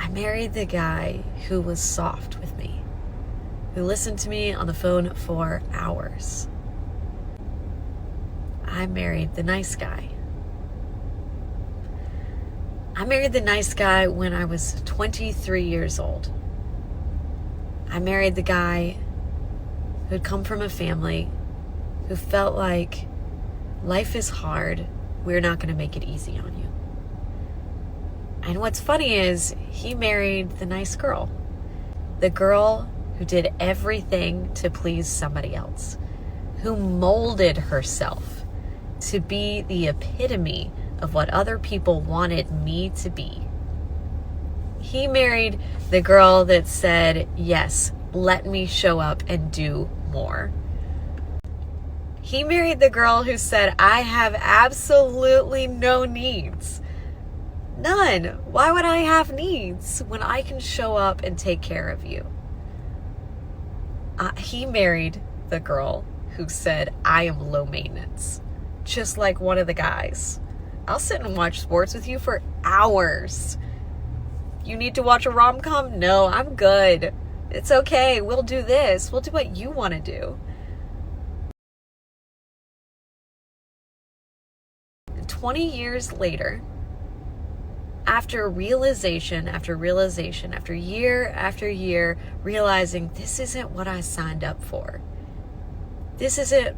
I married the guy who was soft with me, who listened to me on the phone for hours. I married the nice guy. I married the nice guy when I was 23 years old. I married the guy who'd come from a family who felt like life is hard, we're not going to make it easy on you. And what's funny is he married the nice girl, the girl who did everything to please somebody else, who molded herself to be the epitome of what other people wanted me to be. He married the girl that said, yes, let me show up and do more. He married the girl who said, I have absolutely no needs. None. Why would I have needs when I can show up and take care of you? He married the girl who said, I am low maintenance. Just like one of the guys. I'll sit and watch sports with you for hours. You need to watch a rom-com? No, I'm good. It's okay. We'll do this. We'll do what you want to do. 20 years later, after realization after realization, after year, realizing this isn't what I signed up for. This isn't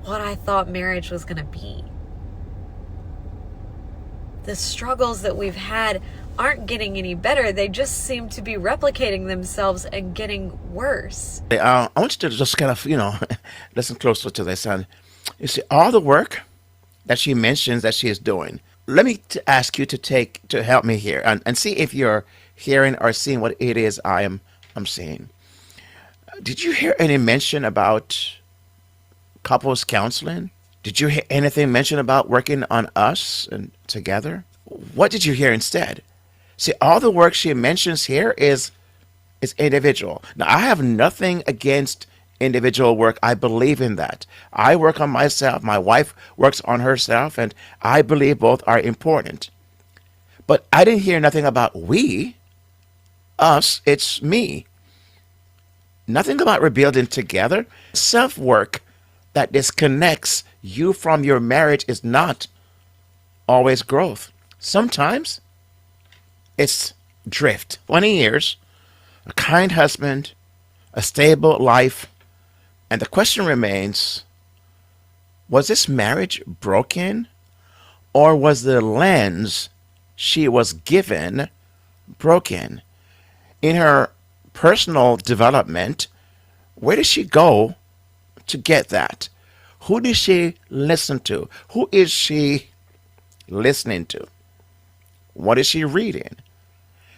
what I thought marriage was going to be. The struggles that we've had aren't getting any better. They just seem to be replicating themselves and getting worse. I want you to just kind of, listen closer to this. And you see, all the work that she mentions that she is doing, let me ask you to help me here and see if you're hearing or seeing what it is I'm seeing. Did you hear any mention about couples counseling? Did you hear anything mentioned about working on us and together? What did you hear instead? See, all the work she mentions here is individual. Now, I have nothing against individual work. I believe in that. I work on myself. My wife works on herself, and I believe both are important. But I didn't hear nothing about we, us, it's me. Nothing about rebuilding together. Self-work that disconnects you from your marriage is not always growth. Sometimes it's drift. 20 years, a kind husband, a stable life, and the question remains, was this marriage broken, or was the lens she was given broken? In her personal development, where did she go to get that? Who did she listen to? Who is she listening to? What is she reading?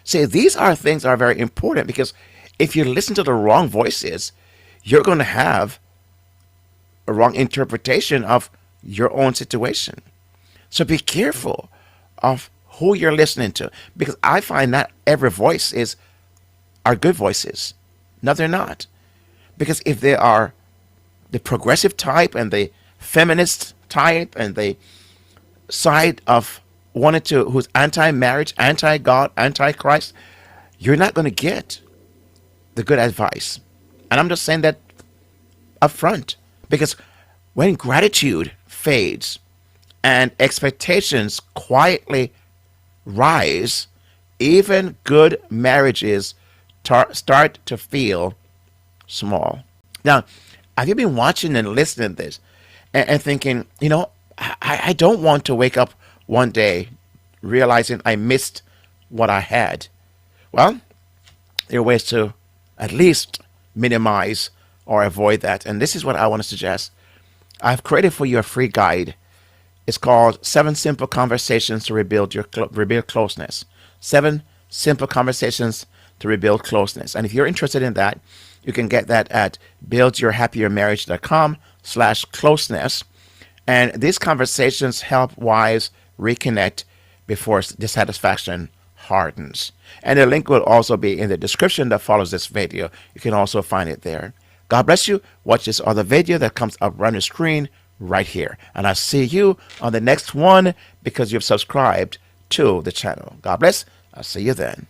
See, these are things that are very important, because if you listen to the wrong voices, you're going to have a wrong interpretation of your own situation. So be careful of who you're listening to, because I find that every voice are good voices. No, they're not. Because if they are the progressive type and the feminist type and the side of who's anti-marriage, anti-God, anti-Christ, you're not going to get the good advice. And I'm just saying that up front, because when gratitude fades and expectations quietly rise, even good marriages start to feel small. Now, have you been watching and listening to this and thinking, I don't want to wake up one day realizing I missed what I had? Well, there are ways to at least minimize or avoid that. And this is what I want to suggest. I've created for you a free guide. It's called 7 Simple Conversations to Rebuild Closeness. 7 Simple Conversations to Rebuild Closeness. And if you're interested in that, you can get that at buildyourhappiermarriage.com/closeness. And these conversations help wives reconnect before dissatisfaction hardens. And the link will also be in the description that follows this video. You can also find it there. God bless you. Watch this other video that comes up on the screen right here. And I'll see you on the next one because you've subscribed to the channel. God bless. I'll see you then.